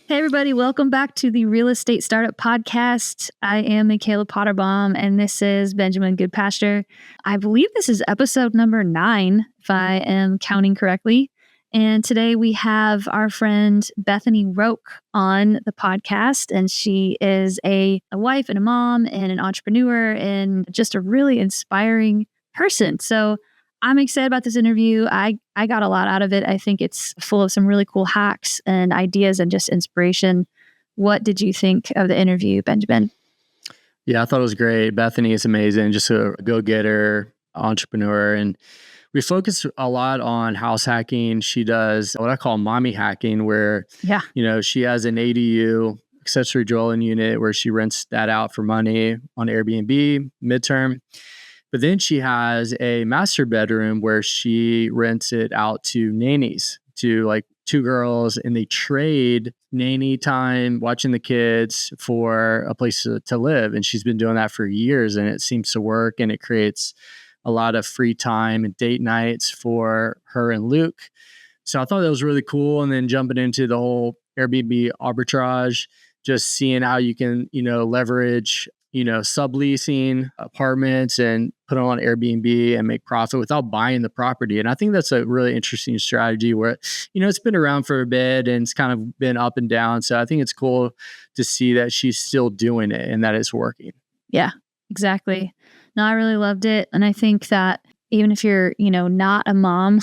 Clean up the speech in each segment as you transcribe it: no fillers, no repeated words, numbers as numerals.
Hey, everybody. Welcome back to the Real Estate Startup Podcast. I am Michaela Potterbaum, and this is Benjamin Goodpasture. I believe this is episode number 9, if I am counting correctly. And today we have our friend Bethany Roque on the podcast, and she is a wife and a mom and an entrepreneur and just a really inspiring person. So I'm excited about this interview. I got a lot out of it. I think it's full of some really cool hacks and ideas and just inspiration. What did you think of the interview, Benjamin? Yeah, I thought it was great. Bethany is amazing, just a go-getter, entrepreneur. And we focus a lot on house hacking. She does what I call mommy hacking, where, she has an ADU, accessory dwelling unit, where she rents that out for money on Airbnb midterm. But then she has a master bedroom where she rents it out to nannies, to like 2 girls, and they trade nanny time, watching the kids, for a place to live. And she's been doing that for years, and it seems to work, and it creates a lot of free time and date nights for her and Luke. So I thought that was really cool. And then jumping into the whole Airbnb arbitrage, just seeing how you can, leverage subleasing apartments and put them on Airbnb and make profit without buying the property. And I think that's a really interesting strategy where, it's been around for a bit and it's kind of been up and down. So I think it's cool to see that she's still doing it and that it's working. Yeah, exactly. No, I really loved it. And I think that even if you're, not a mom,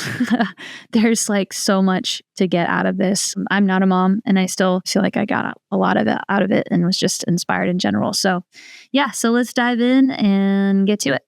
there's like so much to get out of this. I'm not a mom, and I still feel like I got a lot of it out of it and was just inspired in general. So yeah, so let's dive in and get to it.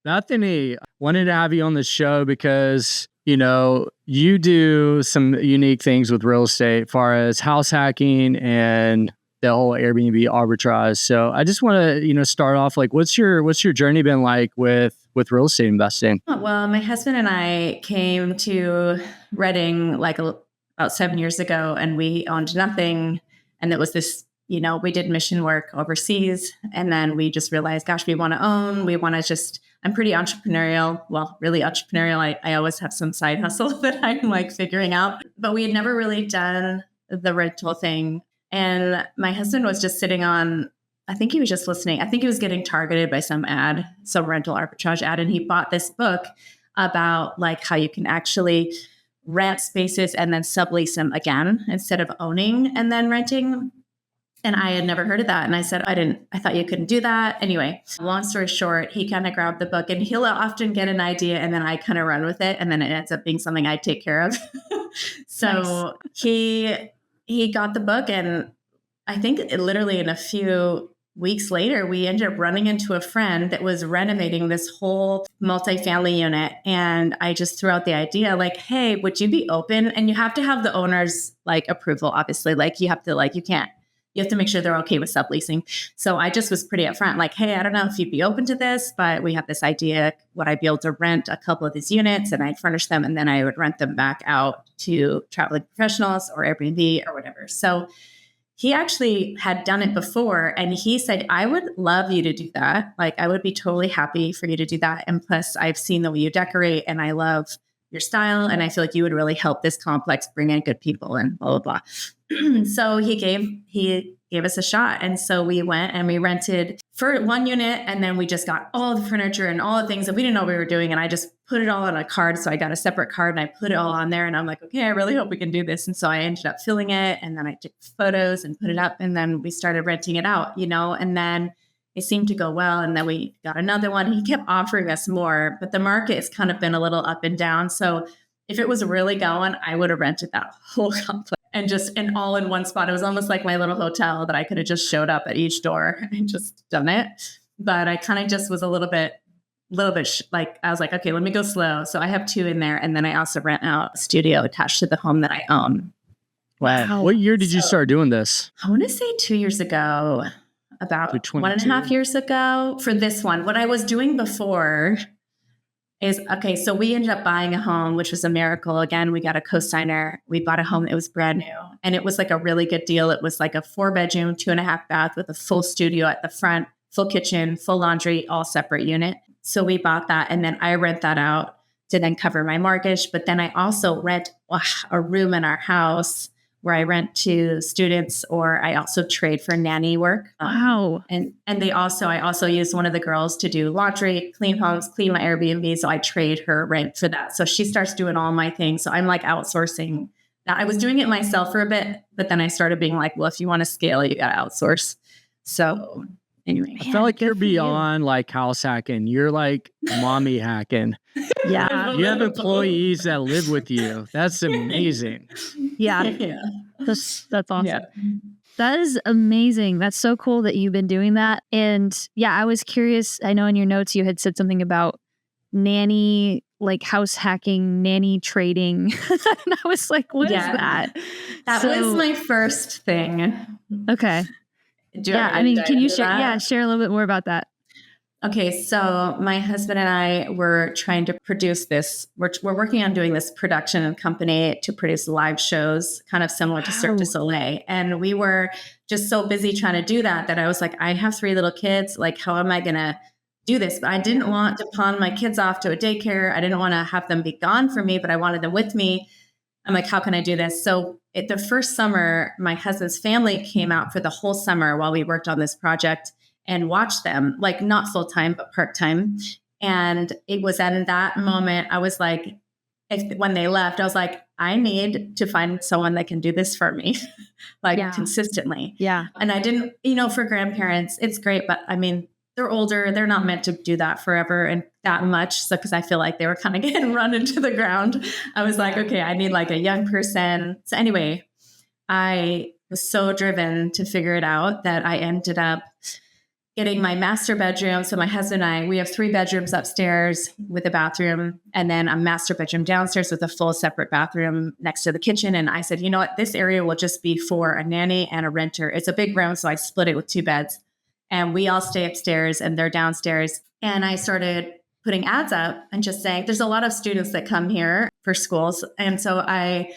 Bethany, wanted to have you on the show because, you do some unique things with real estate as far as house hacking and the whole Airbnb arbitrage. So I just want to, start off, like, what's your journey been like with real estate investing? Well, my husband and I came to Reading about 7 years ago, and we owned nothing. And it was this, we did mission work overseas. And then we just realized, gosh, we want to own. We want to just, I'm pretty entrepreneurial. Well, really entrepreneurial. I always have some side hustle that I'm like figuring out. But we had never really done the rental thing. And my husband was just sitting on, I think he was just listening. I think he was getting targeted by some rental arbitrage ad. And he bought this book about like how you can actually rent spaces and then sublease them again instead of owning and then renting. And I had never heard of that. And I said, I thought you couldn't do that. Anyway, long story short, he kind of grabbed the book, and he'll often get an idea and then I kind of run with it. And then it ends up being something I take care of. So nice. He got the book, and I think literally in a few weeks later, we ended up running into a friend that was renovating this whole multifamily unit. And I just threw out the idea like, hey, would you be open? And you have to have the owner's like approval, obviously. Like you have to make sure they're okay with subleasing. So I just was pretty upfront, like, hey, I don't know if you'd be open to this, but we have this idea. Would I be able to rent a couple of these units, and I'd furnish them, and then I would rent them back out to traveling professionals or Airbnb or whatever. So he actually had done it before, and he said, I would love you to do that. Like, I would be totally happy for you to do that. And plus, I've seen the way you decorate, and I love your style, and I feel like you would really help this complex bring in good people and blah, blah, blah. So he gave us a shot. And so we went and we rented for one unit, and then we just got all the furniture and all the things that we didn't know we were doing. And I just put it all on a card. So I got a separate card and I put it all on there, and I'm like, okay, I really hope we can do this. And so I ended up filling it, and then I took photos and put it up, and then we started renting it out, and then it seemed to go well. And then we got another one. He kept offering us more, but the market has kind of been a little up and down. So if it was really going, I would have rented that whole complex and all in one spot. It was almost like my little hotel that I could have just showed up at each door and just done it. But I kind of just was a little bit like, I was like, okay, let me go slow. So I have 2 in there. And then I also rent out a studio attached to the home that I own. Wow. What year did you start doing this? I want to say 2 years ago. About 1.5 years ago for this one. What I was doing before is, okay, so we ended up buying a home, which was a miracle. Again, we got a co-signer. We bought a home that was brand new. And it was like a really good deal. It was like a 4-bedroom, 2.5 bath with a full studio at the front, full kitchen, full laundry, all separate unit. So we bought that. And then I rent that out to then cover my mortgage. But then I also rent a room in our house where I rent to students, or I also trade for nanny work. Wow. And I also use one of the girls to do laundry, clean homes, clean my Airbnb. So I trade her rent for that. So she starts doing all my things. So I'm like outsourcing that. I was doing it myself for a bit, but then I started being like, well, if you want to scale, you got to outsource. So anyway. I feel like you're beyond like house hacking. You're like mommy hacking. Yeah. You have employees that live with you. That's amazing. Yeah. Yeah. That's awesome. Yeah. That is amazing. That's so cool that you've been doing that. And yeah, I was curious. I know in your notes you had said something about nanny, like house hacking, nanny trading. And I was like, what is that? That was my first thing. Okay. I mean, can you share a little bit more about that? Okay, so my husband and I were trying to produce this. We're working on doing this production company to produce live shows, kind of similar to Cirque du Soleil. And we were just so busy trying to do that I was like, I have 3 little kids. Like, how am I going to do this? But I didn't want to pawn my kids off to a daycare. I didn't want to have them be gone from me, but I wanted them with me. I'm like, how can I do this? So the first summer, my husband's family came out for the whole summer while we worked on this project and watched them, like not full time, but part time. And it was at that moment, I was like, when they left, I was like, I need to find someone that can do this for me, consistently. Yeah. And I didn't, for grandparents, it's great, but I mean, they're older. They're not meant to do that forever and that much. So, because I feel like they were kind of getting run into the ground, I was like, okay, I need like a young person. So anyway, I was so driven to figure it out that I ended up getting my master bedroom. So my husband and I, we have 3 bedrooms upstairs with a bathroom, and then a master bedroom downstairs with a full separate bathroom next to the kitchen. And I said, you know what, this area will just be for a nanny and a renter. It's a big room, so I split it with 2 beds. And we all stay upstairs and they're downstairs. And I started putting ads up and just saying, there's a lot of students that come here for schools. And so I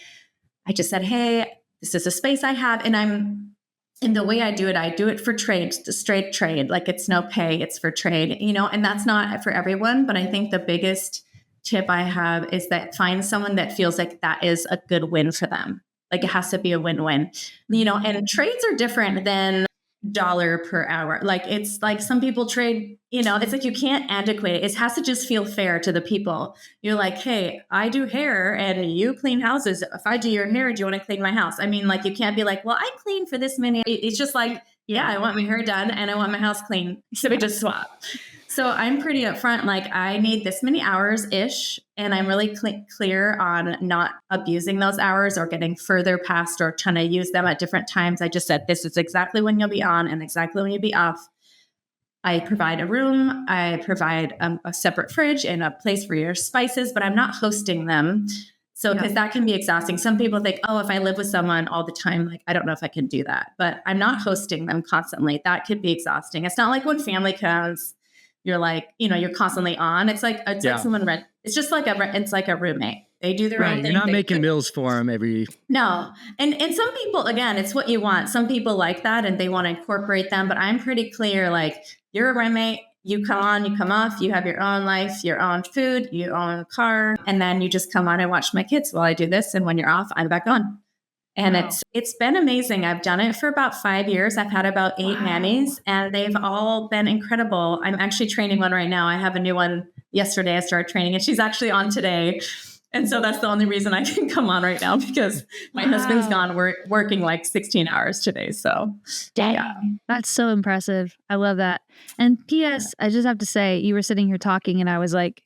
just said, hey, this is a space I have. And the way I do it for trade, straight trade. Like, it's no pay, it's for trade, and that's not for everyone. But I think the biggest tip I have is that find someone that feels like that is a good win for them. Like, it has to be a win-win, and trades are different than dollar per hour. Like, it's like some people trade, it's like you can't antiquate it. It has to just feel fair to the people. You're like, hey, I do hair and you clean houses. If I do your hair, do you want to clean my house? I mean, like, you can't be like, well, I clean for this many. It's just like, yeah, I want my hair done and I want my house clean. So we just swap. So I'm pretty upfront, like, I need this many hours-ish, and I'm really clear on not abusing those hours or getting further past or trying to use them at different times. I just said, this is exactly when you'll be on and exactly when you'll be off. I provide a room, I provide a separate fridge and a place for your spices, but I'm not hosting them. So, because that can be exhausting. Some people think, oh, if I live with someone all the time, like, I don't know if I can do that, but I'm not hosting them constantly. That could be exhausting. It's not like when family comes, you're like, you're constantly on. It's like, like someone rent. It's just like it's like a roommate. They do their own thing. You're not making meals for them every. No. And some people, again, it's what you want. Some people like that and they want to incorporate them, but I'm pretty clear. Like, you're a roommate, you come on, you come off, you have your own life, your own food, your own car. And then you just come on and watch my kids while I do this. And when you're off, I'm back on. And it's been amazing. I've done it for about 5 years. I've had about 8 nannies and they've all been incredible. I'm actually training one right now. I have a new one yesterday. I started training and she's actually on today. And so that's the only reason I can come on right now, because my husband's gone. We're working like 16 hours today. So That's so impressive. I love that. And P.S., I just have to say, you were sitting here talking and I was like,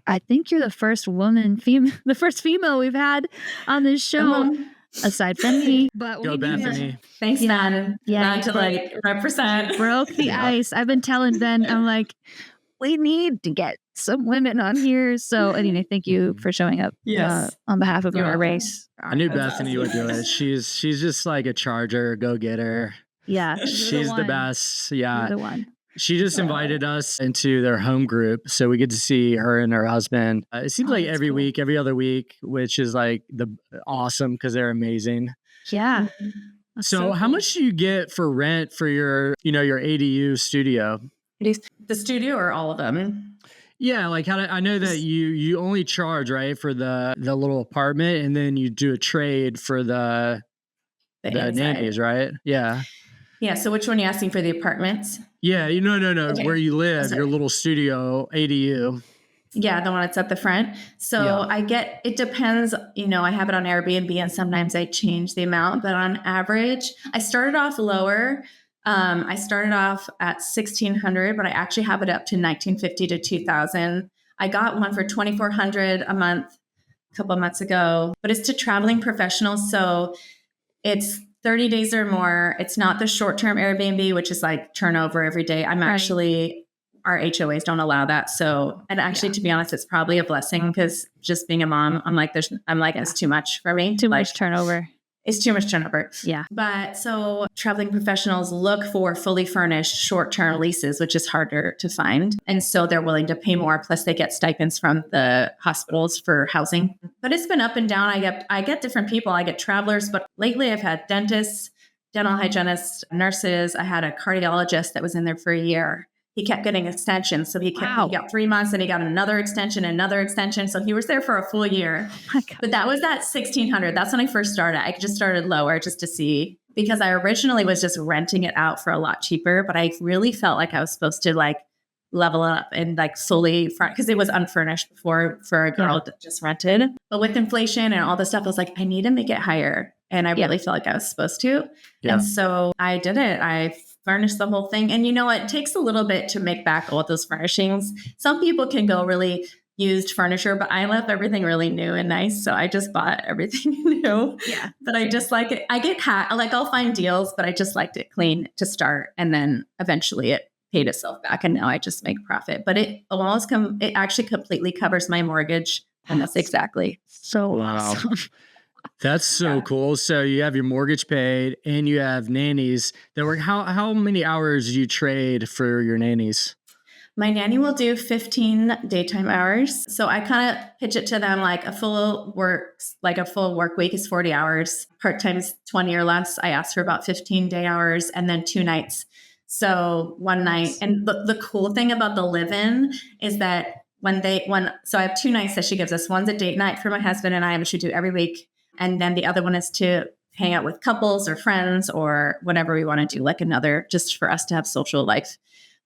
I think you're the first the first female we've had on this show, aside from me. But go Bethany. Thanks, man. Yeah, to like represent. Broke the ice. I've been telling Ben, I'm like, we need to get some women on here. So anyway, thank you for showing up on behalf of our race. I knew Bethany would do it. She's just like a charger, go getter. Yeah. She's the best. Yeah. You're the one. She just invited us into their home group, so we get to see her and her husband. It seems like every week, every other week, which is like awesome because they're amazing. Yeah. So how much do you get for rent for your ADU studio? The studio or all of them? Yeah, like I know that you only charge, right, for the little apartment, and then you do a trade for the nannies, right? Yeah. Yeah. So which one are you asking for, the apartments? Yeah, no. Okay. Where you live, your little studio ADU. Yeah, the one that's at the front. So it depends, I have it on Airbnb and sometimes I change the amount, but on average, I started off lower. I started off at 1,600, but I actually have it up to 1,950 to 2,000. I got one for 2,400 a month a couple of months ago, but it's to traveling professionals. So it's 30 days or more. It's not the short-term Airbnb, which is like turnover every day. Our HOAs don't allow that. So, and actually, to be honest, it's probably a blessing because just being a mom, I'm like, it's too much for me. Too much turnover. It's too much turnover. Yeah. But so traveling professionals look for fully furnished short-term leases, which is harder to find. And so they're willing to pay more. Plus they get stipends from the hospitals for housing. But it's been up and down. I get different people. I get travelers, but lately I've had dentists, dental hygienists, nurses. I had a cardiologist that was in there for a year. He kept getting extensions. So he got 3 months and he got another extension. So he was there for a full year. But that was at 1,600. That's when I first started. I just started lower just to see, because I originally was just renting it out for a lot cheaper, but I really felt like I was supposed to like level up and like solely because it was unfurnished before for a girl that just rented. But with inflation and all this stuff, I was like, I need to make it higher. And I really felt like I was supposed to. Yeah. And so I did it. I furnished the whole thing. And it takes a little bit to make back all those furnishings. Some people can go really used furniture, but I love everything really new and nice. So I just bought everything new. Yeah. But I just like it. I get I'll find deals, but I just liked it clean to start. And then eventually it paid itself back. And now I just make profit. But it actually completely covers my mortgage. And that's exactly. So awesome. That's so cool. So you have your mortgage paid and you have nannies that work. How many hours do you trade for your nannies? My nanny will do 15 daytime hours. So I kind of pitch it to them like a full work week is 40 hours. Part-time is 20 or less. I ask for about 15 day hours and then 2 nights. So one night. And the cool thing about the live-in is that so I have 2 nights that she gives us. One's a date night for my husband and I, which we do every week. And then the other one is to hang out with couples or friends or whatever we want to do, like another, just for us to have social life.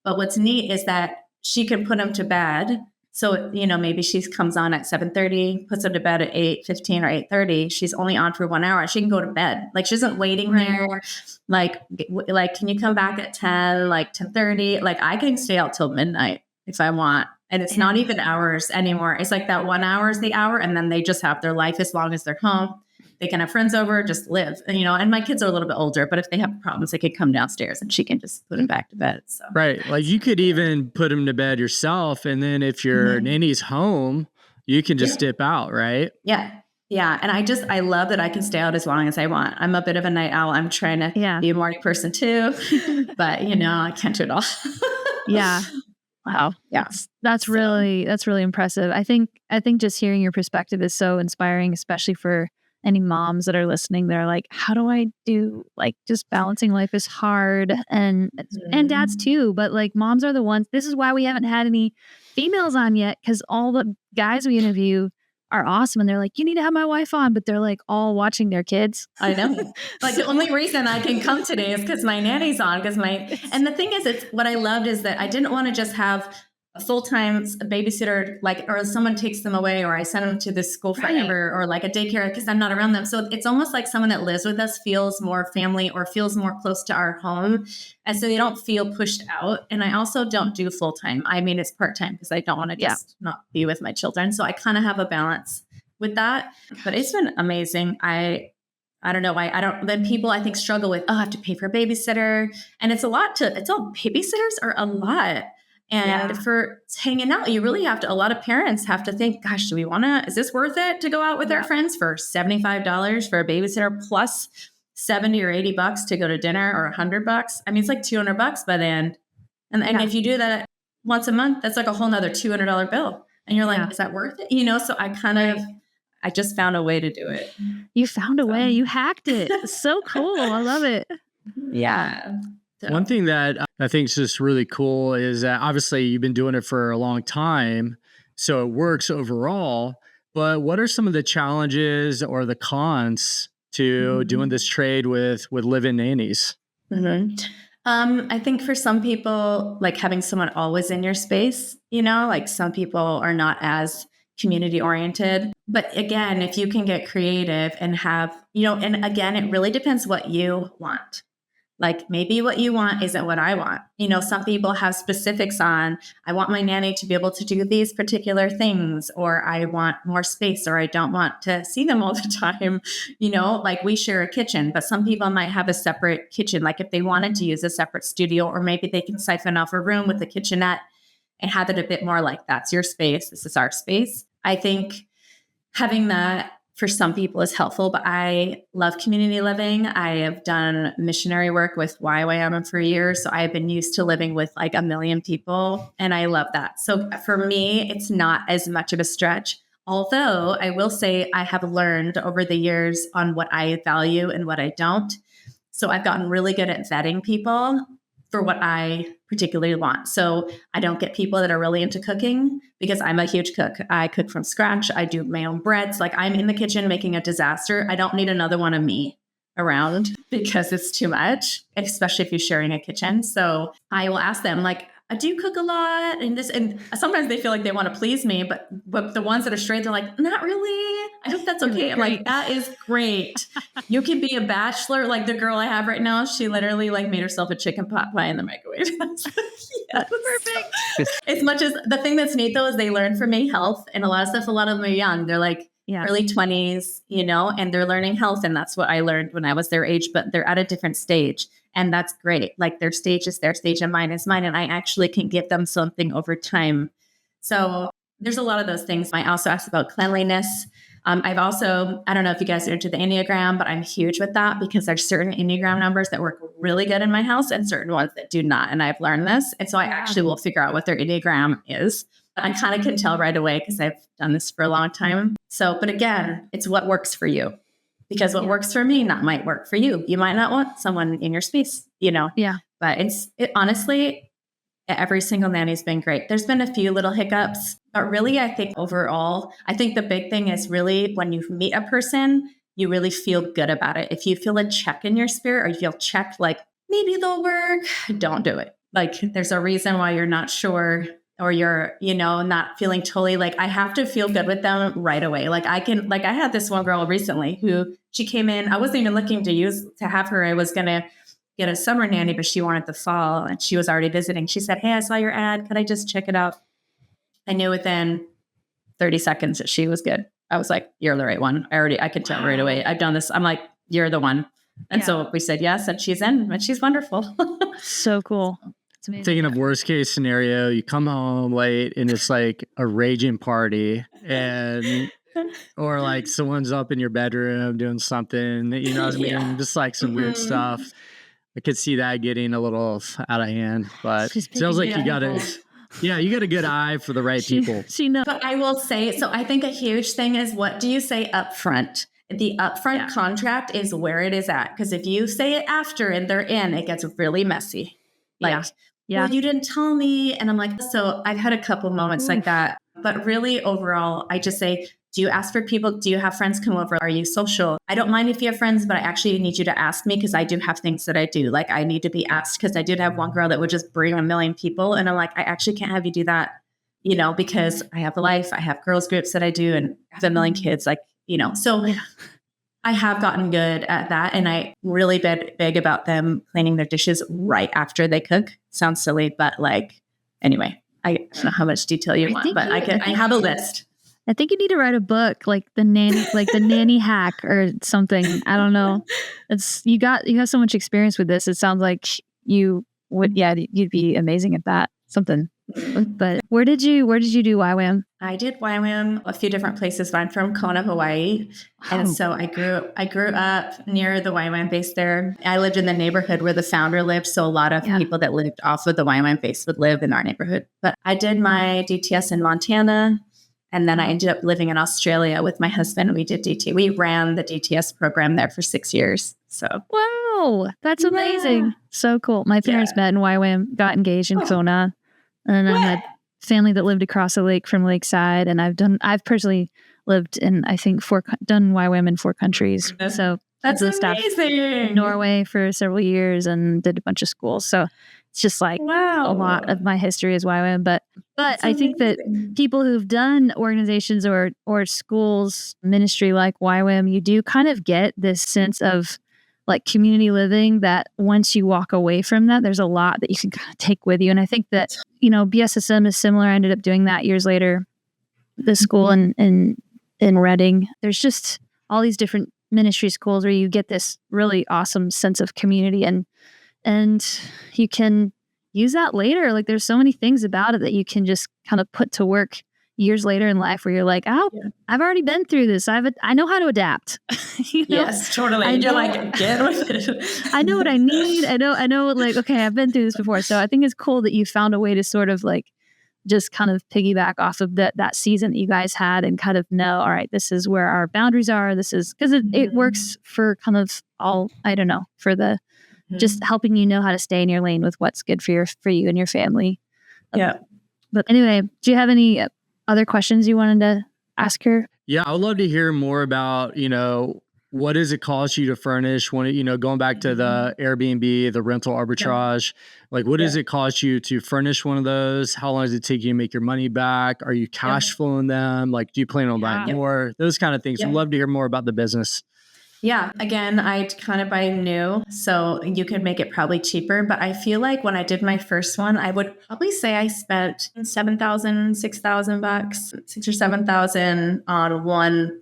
But what's neat is that she can put them to bed. So, maybe she comes on at 7:30, puts them to bed at 8:15 or 8:30. She's only on for 1 hour. She can go to bed. Like she isn't waiting there. Like, can you come back at 10, like 10:30? Like I can stay out till midnight if I want. And it's not even hours anymore. It's like that 1 hour is the hour. And then they just have their life as long as they're home. They can have friends over, just live. And, and my kids are a little bit older, but if they have problems, they could come downstairs and she can just put them back to bed. So right. Like you could even put them to bed yourself. And then if your nanny's home, you can just dip out, right? Yeah. Yeah. And I love that I can stay out as long as I want. I'm a bit of a night owl. I'm trying to be a morning person too, but I can't do it all. Yeah. Wow. Yeah. That's really impressive. I think just hearing your perspective is so inspiring, especially for any moms that are listening. They're like, how do I do, like, just balancing life is hard, and dads too, but like moms are the ones. This is why we haven't had any females on yet, because all the guys we interview are awesome and they're like, you need to have my wife on, but they're like all watching their kids. I know. Like the only reason I can come today is because my nanny's on. And the thing is, what I loved is that I didn't want to just have a full-time babysitter, or someone takes them away, or I send them to this school forever, or like a daycare because I'm not around them. So it's almost like someone that lives with us feels more family or feels more close to our home. And so they don't feel pushed out. And I also don't do full-time. I mean, it's part-time because I don't want to just not be with my children. So I kind of have a balance with that, but it's been amazing. I don't know why then people I think struggle with, I have to pay for a babysitter. And babysitters are a lot. And for hanging out, you really have to, a lot of parents have to think, gosh, is this worth it to go out with our friends for $75 for a babysitter plus $70 or $80 to go to dinner, or $100? I mean, it's like $200 by the end. And if you do that once a month, that's like a whole nother $200 bill. And you're like, is that worth it? So I just found a way to do it. You found a way. You hacked it. It's so cool. I love it. Yeah. So. One thing that I think is just really cool is that obviously you've been doing it for a long time, so it works overall. But what are some of the challenges or the cons to doing this trade with live-in nannies? I think for some people, like having someone always in your space, like some people are not as community oriented. But again, if you can get creative and have, and again, it really depends what you want. Like maybe what you want isn't what I want. Some people have specifics on, I want my nanny to be able to do these particular things, or I want more space, or I don't want to see them all the time. Like we share a kitchen, but some people might have a separate kitchen. Like if they wanted to use a separate studio, or maybe they can siphon off a room with a kitchenette and have it a bit more like that's your space. This is our space. I think having that for some people is helpful, but I love community living. I have done missionary work with YWAM for years. So I've been used to living with like 1 million people, and I love that. So for me, it's not as much of a stretch. Although I will say I have learned over the years on what I value and what I don't. So I've gotten really good at vetting people for what I particularly want. So I don't get people that are really into cooking because I'm a huge cook. I cook from scratch. I do my own breads. Like I'm in the kitchen making a disaster. I don't need another one of me around because it's too much, especially if you're sharing a kitchen. So I will ask them like, do you cook a lot? And sometimes they feel like they want to please me, but the ones that are straight, they're like, not really. I hope that's okay. I'm like, that is great. You can be a bachelor. Like the girl I have right now, she literally like made herself a chicken pot pie in the microwave. Yes. Perfect. As much as the thing that's neat though, is they learn from me health and a lot of stuff. A lot of them are young. They're like early 20s, and they're learning health. And that's what I learned when I was their age, but they're at a different stage. And that's great. Like their stage is their stage and mine is mine. And I actually can give them something over time. So there's a lot of those things. I also asked about cleanliness. I've also, I don't know if you guys are into the Enneagram, but I'm huge with that because there's certain Enneagram numbers that work really good in my house and certain ones that do not. And I've learned this. And so I actually will figure out what their Enneagram is. I kind of can tell right away because I've done this for a long time. So, but again, it's what works for you. Because what works for me might work for you. You might not want someone in your space, Yeah. But honestly, every single nanny's been great. There's been a few little hiccups, but really, I think overall, I think the big thing is really when you meet a person, you really feel good about it. If you feel a check in your spirit or you feel checked, like maybe they'll work, don't do it. Like there's a reason why you're not sure. Or you're, not feeling totally like I have to feel good with them right away. Like I had this one girl recently who she came in. I wasn't even looking to have her. I was going to get a summer nanny, but she wanted the fall and she was already visiting. She said, hey, I saw your ad. Could I just check it out? I knew within 30 seconds that she was good. I was like, you're the right one. I could tell right away. I've done this. I'm like, you're the one. And so we said yes, and she's in, and she's wonderful. So cool. Thinking of worst case scenario, you come home late and it's like a raging party or like someone's up in your bedroom doing something, you know what I mean? Just like some weird stuff. I could see that getting a little out of hand, but it sounds like you got a good eye for the right people. She knows. But I will say, so I think a huge thing is what do you say up front? The upfront contract is where it is at. Because if you say it after and they're in, it gets really messy. Like, well, you didn't tell me. And I'm like, so I've had a couple moments like that. But really overall, I just say, do you ask for people? Do you have friends come over? Are you social? I don't mind if you have friends, but I actually need you to ask me because I do have things that I do. Like I need to be asked because I did have one girl that would just bring 1 million people. And I'm like, I actually can't have you do that, because I have a life. I have girls groups that I do and I have 1 million kids. Like, so I have gotten good at that. And I really big about them cleaning their dishes right after they cook. Sounds silly, but anyway, I don't know how much detail you want, but I have a list. I think you need to write a book like the nanny hack or something. I don't know. You have so much experience with this. It sounds like you would, you'd be amazing at that. Something. But where did you do YWAM? I did YWAM a few different places, but I'm from Kona, Hawaii. And so I grew up near the YWAM base there. I lived in the neighborhood where the founder lived. So a lot of people that lived off of the YWAM base would live in our neighborhood. But I did my DTS in Montana. And then I ended up living in Australia with my husband. We did DT. We ran the DTS program there for 6 years. So wow, that's amazing. So cool. My parents met in YWAM, got engaged in Kona. And I had family that lived across the lake from Lakeside. And I've personally lived in, I think, done YWAM in 4 countries. So that's amazing. Norway for several years and did a bunch of schools. So it's just like a lot of my history is YWAM. But I think that people who've done organizations or schools ministry like YWAM, you do kind of get this sense of like community living that once you walk away from that, there's a lot that you can kind of take with you. And I think that, BSSM is similar. I ended up doing that years later, the school in Reading. There's just all these different ministry schools where you get this really awesome sense of community and you can use that later. Like there's so many things about it that you can just kind of put to work years later in life where you're like, I've already been through this. I know how to adapt. Yes, totally. You're like, get with it. I know what I need. I know like, okay, I've been through this before. So I think it's cool that you found a way to sort of like, just kind of piggyback off of that season that you guys had and kind of know, all right, this is where our boundaries are. This is because it works for kind of all, I don't know, for the just helping you know how to stay in your lane with what's good for you and your family. Yeah. But anyway, do you have any other questions you wanted to ask her? Yeah, I would love to hear more about, what does it cost you to furnish when, going back to the Airbnb, the rental arbitrage, like what does it cost you to furnish one of those? How long does it take you to make your money back? Are you cash flowing them? Like, do you plan on buying more? Those kind of things. We'd love to hear more about the business. Yeah. Again, I kind of buy new, so you could make it probably cheaper. But I feel like when I did my first one, I would probably say I spent $7,000, $6,000, $6,000 or $7,000 on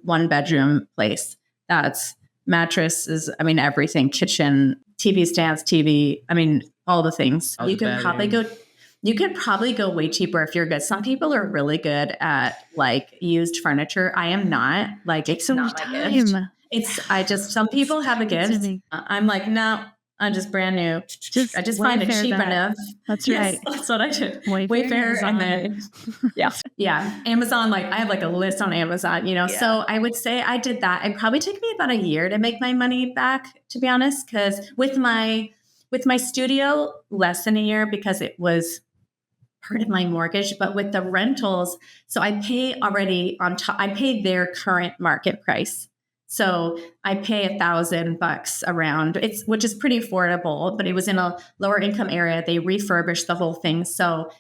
one bedroom place. That's mattresses. I mean, everything, kitchen, TV stands, all the things. You could probably go way cheaper if you're good. Some people are really good at like used furniture. I am not. Like it's not my gift. Some people have a gift. I'm like, no, I'm just brand new. I just find it cheap enough. That's right. That's what I did. Wayfair and then, yeah. Amazon, like I have like a list on Amazon, so I would say I did that. It probably took me about a year to make my money back, to be honest, because with my studio, less than a year because it was part of my mortgage, but with the rentals, so I pay already on top, I pay their current market price. So I pay $1,000 around, which is pretty affordable, but it was in a lower income area. They refurbished the whole thing.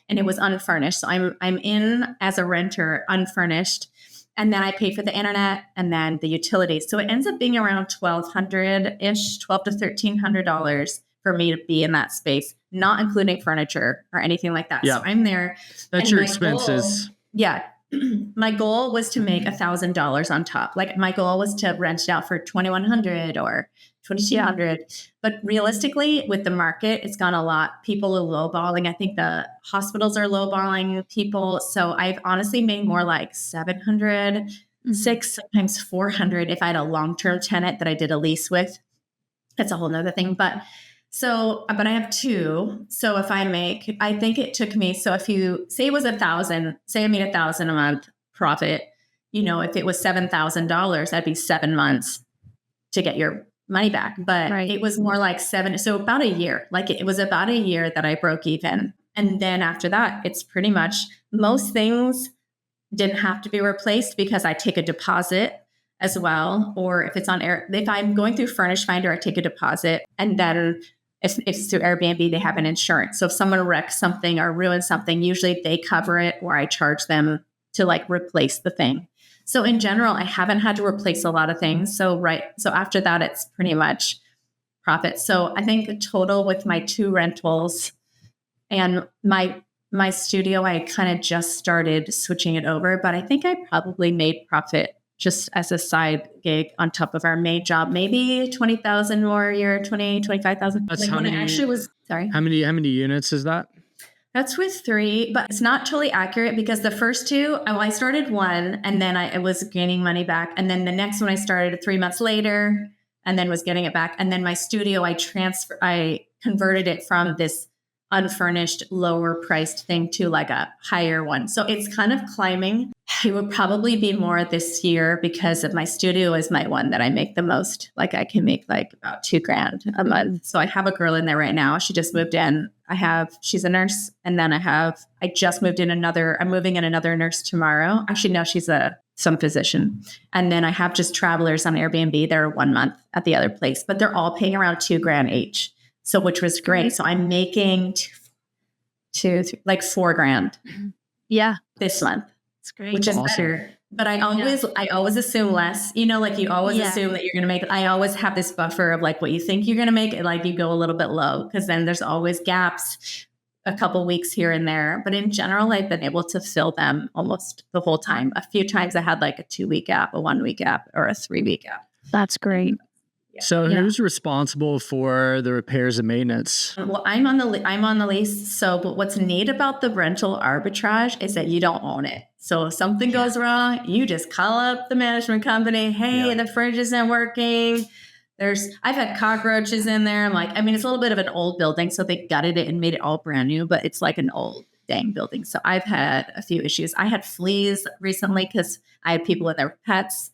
And it was unfurnished. So I'm in as a renter, unfurnished. And then I pay for the internet and then the utilities. So it ends up being around $1,200-ish, $1,200 to $1,300 for me to be in that space, not including furniture or anything like that. Yeah. So I'm there. That's your expenses. My goal was to make $1,000 on top. Like my goal was to rent it out for $2,100 or $2,200. But realistically, with the market, it's gone a lot. People are lowballing. I think the hospitals are lowballing people. So I've honestly made more like $700, $600, sometimes $400 if I had a long-term tenant that I did a lease with. That's a whole nother thing. But I have 2. So if I think it took me, so if you say it was $1,000, say I made $1,000 a month profit, if it was $7,000, that'd be 7 months to get your money back. But it was more like 7. So about a year, like it was about a year that I broke even. And then after that, it's pretty much most things didn't have to be replaced because I take a deposit as well. Or if I'm going through Furnish Finder, I take a deposit and then if it's through Airbnb, they have an insurance. So if someone wrecks something or ruins something, usually they cover it or I charge them to like replace the thing. So in general, I haven't had to replace a lot of things. So after that, it's pretty much profit. So I think the total with my 2 rentals and my studio, I kind of just started switching it over, but I think I probably made profit just as a side gig on top of our main job, maybe 20,000 more a year, 25,000. That's how many? Actually was, sorry. How many units is that? That's with 3, but it's not totally accurate because the first 2, I started one and then I was gaining money back. And then the next one I started 3 months later and then was getting it back. And then my studio, I converted it from this unfurnished, lower priced thing to like a higher one. So it's kind of climbing. It would probably be more this year because of my studio is my one that I make the most. Like I can make like about $2,000 a month. So I have a girl in there right now. She just moved in. She's a nurse. And then I just moved in I'm moving in another nurse tomorrow. Actually, no, she's some physician. And then I have just travelers on Airbnb. They're 1 month at the other place, but they're all paying around $2,000 each. So, which was great. So I'm making like $4,000. Yeah. This month. It's great. Which is better. But I always assume less, like you always assume that you're going to make, I always have this buffer of like what you think you're going to make and like you go a little bit low because then there's always gaps, a couple weeks here and there. But in general, I've been able to fill them almost the whole time. A few times I had like a 2-week gap, a 1-week gap, or a 3-week gap. That's great. So who's responsible for the repairs and maintenance? Well, I'm on the lease. So, but what's neat about the rental arbitrage is that you don't own it. So if something goes wrong, you just call up the management company. Hey, the fridge isn't working. I've had cockroaches in there. I'm like, it's a little bit of an old building. So they gutted it and made it all brand new, but it's like an old dang building. So I've had a few issues. I had fleas recently because I had people with their pets.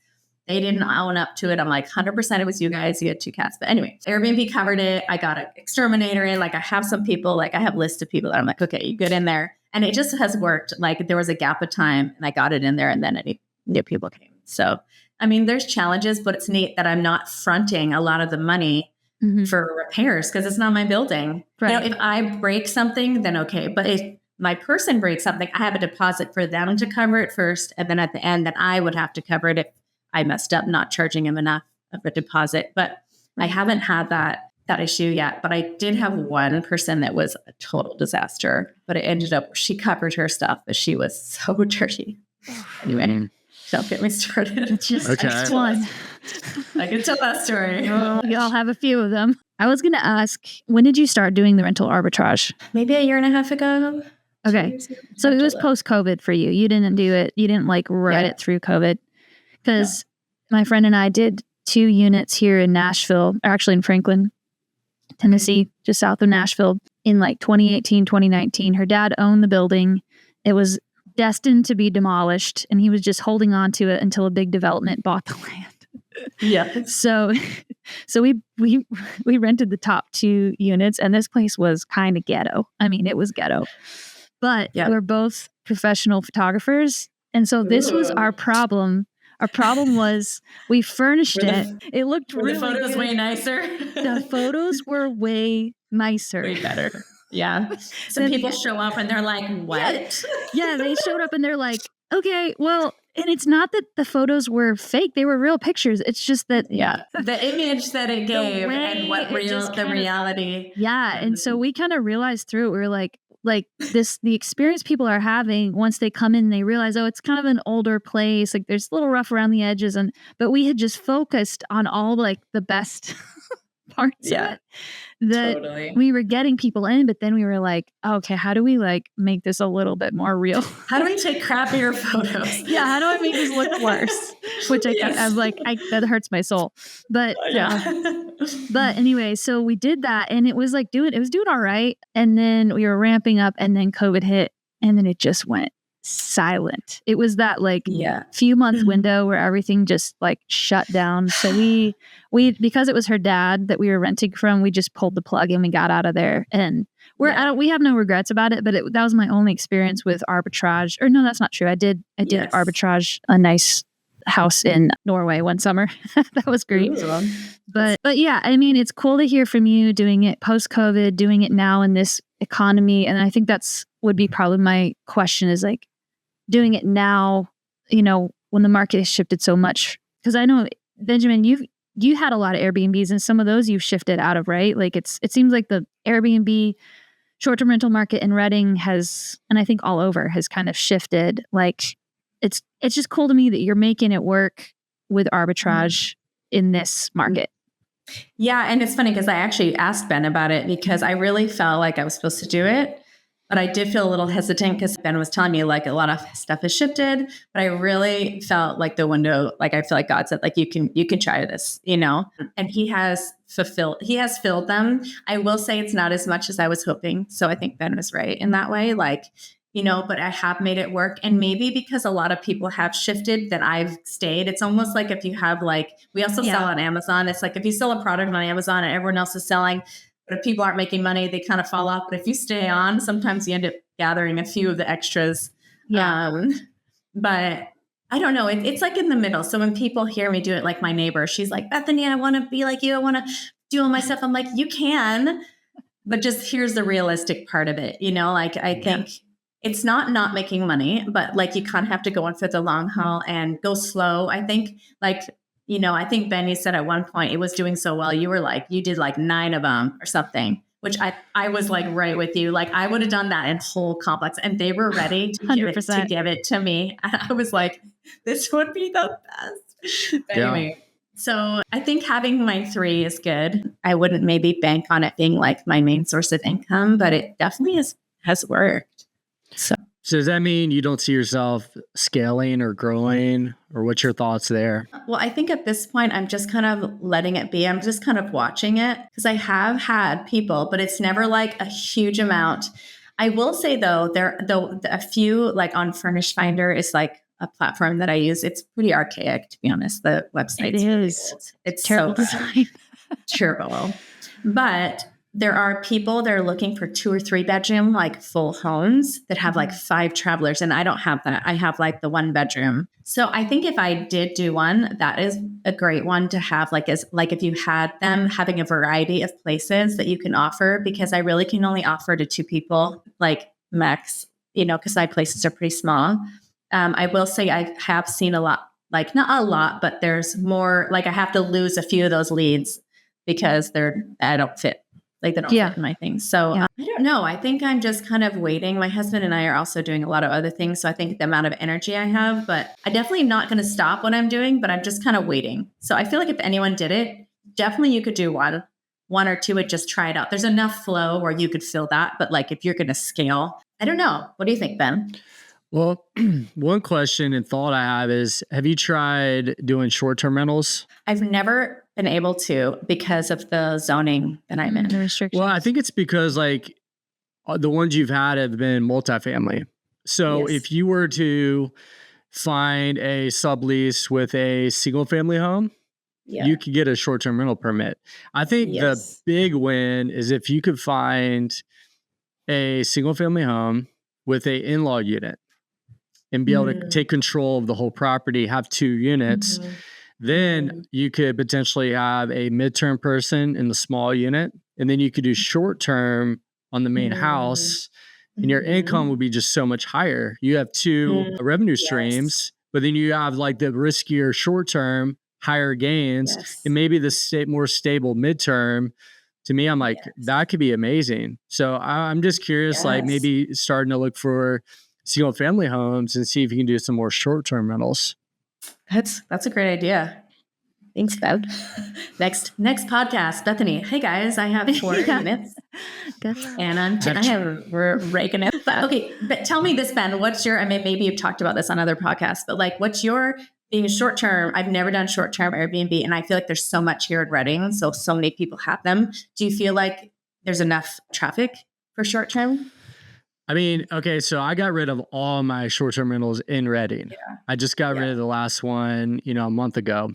They didn't own up to it. I'm like, 100% it was you guys. You had 2 cats. But anyway, Airbnb covered it. I got an exterminator in. Like I have some people, like I have a list of people that I'm like, okay, you get in there. And it just has worked. Like there was a gap of time and I got it in there and then new people came. So, there's challenges, but it's neat that I'm not fronting a lot of the money for repairs because it's not my building. Right. If I break something, then okay. But if my person breaks something, I have a deposit for them to cover it first. And then at the end, then I would have to cover it if I messed up not charging him enough of a deposit. But I haven't had that issue yet. But I did have one person that was a total disaster. But it ended up, she covered her stuff, but she was so dirty. Anyway, don't get me started. Just one. I can tell that story. We all have a few of them. I was going to ask, when did you start doing the rental arbitrage? Maybe a year and a half ago. Okay. So it was post-COVID for you. You didn't do it. You didn't ride it through COVID. Because my friend and I did 2 units here in Nashville, or actually in Franklin, Tennessee, just south of Nashville, in 2018, 2019. Her dad owned the building. It was destined to be demolished, and he was just holding on to it until a big development bought the land. Yeah. So we rented the top 2 units, and this place was kind of ghetto. It was ghetto. But we're both professional photographers, and so this was our problem. Our problem was we furnished it. It looked really the photos good. Way nicer. The photos were way nicer. Way better. Yeah. Some people show up and they're like, what? Yeah, they showed up and they're like, okay, well, and it's not that the photos were fake. They were real pictures. It's just that the image that it gave and what the reality. Yeah. And so we kind of realized through it, we were like the experience people are having once they come in, they realize, oh, it's kind of an older place. Like there's a little rough around the edges. But we had just focused on all the best parts of it that we were getting people in. But then we were like, okay, how do we make this a little bit more real? How do we take crappier photos? Yeah. How do I make this look worse? Which I'm like, that hurts my soul. But but anyway, so we did that and it was doing all right. And then we were ramping up and then COVID hit and then it just went silent. It was that few month window where everything just shut down. So we because it was her dad that we were renting from, we just pulled the plug and we got out of there. And we have no regrets about it, but that was my only experience with arbitrage. Or no, that's not true. I did arbitrage a nice house in Norway one summer. That was great. Ooh. But yeah, it's cool to hear from you doing it post-COVID, doing it now in this economy. And I think that's would be probably my question is doing it now, when the market has shifted so much. Because I know, Benjamin, you had a lot of Airbnbs and some of those you've shifted out of, right? It seems like the Airbnb short-term rental market in Redding has, and I think all over, has kind of shifted. It's just cool to me that you're making it work with arbitrage in this market. Yeah. And it's funny because I actually asked Ben about it because I really felt like I was supposed to do it. But I did feel a little hesitant because Ben was telling me like a lot of stuff is shifted, but I really felt like the window, like I feel like God said, like you can try this, and he has filled them. I will say it's not as much as I was hoping. So I think Ben was right in that way. Like, but I have made it work. And maybe because a lot of people have shifted that I've stayed. It's almost like if you have we also sell on Amazon. It's like if you sell a product on Amazon and everyone else is selling, but if people aren't making money, they kind of fall off. But if you stay on, sometimes you end up gathering a few of the extras. Yeah. But I don't know. It's like in the middle. So when people hear me do it, like my neighbor, she's like, Bethany, I want to be like you. I want to do all my stuff. I'm like, you can, but just here's the realistic part of it. I think it's not making money, but like you kind of have to go in for the long haul and go slow. I think I think Benny said at one point it was doing so well. You were like, you did like 9 of them or something, which I was like right with you. Like I would have done that in whole complex and they were ready to give it to me. And I was like, this would be the best. But anyway, so I think having my 3 is good. I wouldn't maybe bank on it being like my main source of income, but it definitely has worked. So does that mean you don't see yourself scaling or growing, or what's your thoughts there? Well, I think at this point, I'm just kind of letting it be. I'm just kind of watching it because I have had people, but it's never like a huge amount. I will say though, a few like on Furnish Finder is like a platform that I use. It's pretty archaic, to be honest. The website is. It's terrible so design. terrible. But there are people that are looking for 2 or 3 bedroom, like full homes that have like 5 travelers. And I don't have that. I have like the 1 bedroom. So I think if I did do one, that is a great one to have if you had them having a variety of places that you can offer, because I really can only offer to 2 people, like max, because my places are pretty small. I will say I have seen a lot, like not a lot, but there's more, like I have to lose a few of those leads because I don't fit. Like they don't fit in my things. So I don't know. I think I'm just kind of waiting. My husband and I are also doing a lot of other things. So I think the amount of energy I have, but I definitely not going to stop what I'm doing, but I'm just kind of waiting. So I feel like if anyone did it, definitely you could do one or 2 and just try it out. There's enough flow where you could fill that. But like if you're going to scale, I don't know. What do you think, Ben? Well, one question and thought I have is, have you tried doing short-term rentals? I've never been able to because of the zoning that I'm in. The restrictions. Well, I think it's because like the ones you've had have been multifamily. So if you were to find a sublease with a single family home, you could get a short-term rental permit. I think the big win is if you could find a single family home with a in-law unit and be able to take control of the whole property, have 2 units, then you could potentially have a midterm person in the small unit, and then you could do short-term on the main house, and your income would be just so much higher. You have 2 revenue streams, but then you have like the riskier short-term, higher gains, and maybe the more stable midterm. To me, I'm like, that could be amazing. So I'm just curious, like maybe starting to look for single family homes and see if you can do some more short-term rentals. That's a great idea. Thanks, Bev. Next podcast, Bethany. Hey guys, I have 4 units, and we're raking it. Okay, but tell me this, Ben. What's your? I mean, maybe you've talked about this on other podcasts, but like, what's your being short term? I've never done short term Airbnb, and I feel like there's so much here in Reading, so many people have them. Do you feel like there's enough traffic for short term? I mean, okay, so I got rid of all my short-term rentals in Reading. I just got rid of the last one, a month ago.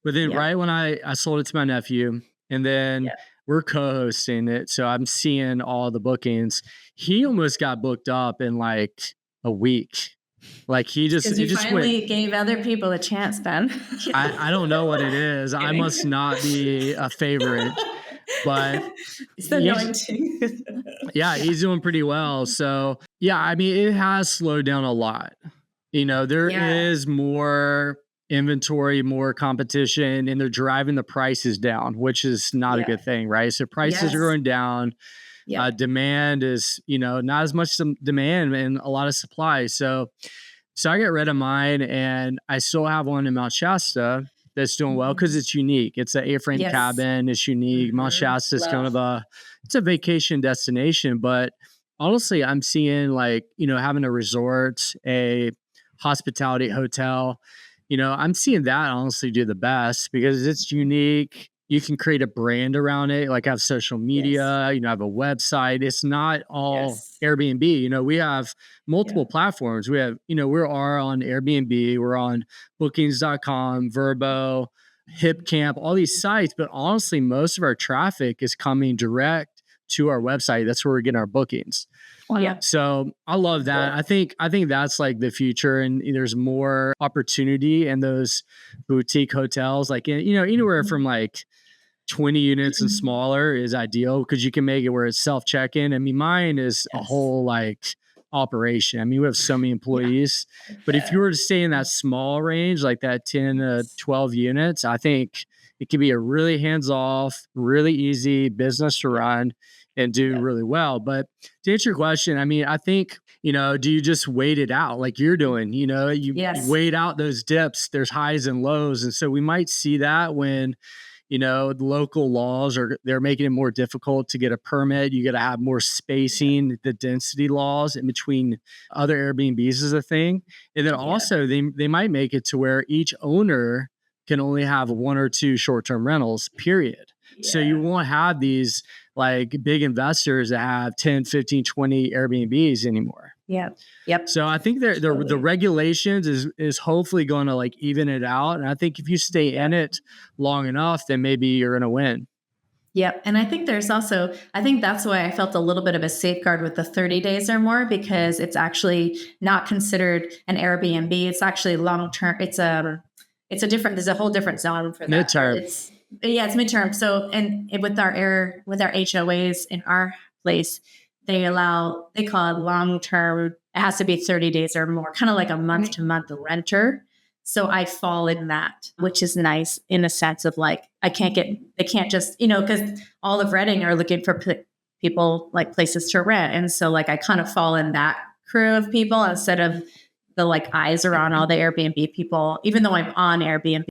But then right when I sold it to my nephew, and then we're co-hosting it, so I'm seeing all the bookings. He almost got booked up in like a week. Like he just finally gave other people a chance, Ben. I don't know what it is. I must not be a favorite. But he's doing pretty well. So I mean, it has slowed down a lot. There is more inventory, more competition, and they're driving the prices down, which is not a good thing, right? So prices are going down. Demand is, not as much demand and a lot of supply. So I got rid of mine, and I still have one in Mount Shasta that's doing well because it's unique. It's an A-frame cabin. It's unique. Mount Shasta is kind of it's a vacation destination, but honestly, I'm seeing like, having a resort, a hospitality hotel, I'm seeing that honestly do the best because it's unique. You can create a brand around it, like have social Yes. media, have a website. It's not all Yes. Airbnb. We have Yeah. multiple platforms. We have, we're on Airbnb, we're on bookings.com, Verbo, HipCamp, all these sites. But honestly, most of our traffic is coming direct to our website. That's where we're getting our bookings. Wow. Yeah. So I love that. Cool. I think that's like the future, and there's more opportunity in those boutique hotels, like anywhere from like 20 units and smaller is ideal because you can make it where it's self check-in. I mean, mine is a Yes. whole like operation. I mean, we have so many Yeah. employees, but if you were to stay in that small range, like that 10 to 12 units, I think it could be a really hands-off, really easy business to run and do Yeah. really well. But to answer your question, I mean, I think, do you just wait it out like you're doing? You Yes. wait out those dips, there's highs and lows. And so we might see that when the local laws they're making it more difficult to get a permit. You got to have more spacing. The density laws in between other Airbnbs is a thing. And then also they might make it to where each owner can only have one or two short-term rentals, period. Yeah. So you won't have these like big investors that have 10, 15, 20 Airbnbs anymore. Yep. Yep. So I think the regulations is hopefully going to like even it out. And I think if you stay in it long enough, then maybe you're going to win. Yep. And I think I think that's why I felt a little bit of a safeguard with the 30 days or more, because it's actually not considered an Airbnb. It's actually long-term. There's a whole different zone for that. Midterm. It's midterm. So, and with our HOAs in our place, they call it long-term. It has to be 30 days or more, kind of like a month-to-month renter. So I fall in that, which is nice in a sense of like, they can't just, because all of Reading are looking for people like places to rent. And so like, I kind of fall in that crew of people instead of the like eyes are on all the Airbnb people, even though I'm on Airbnb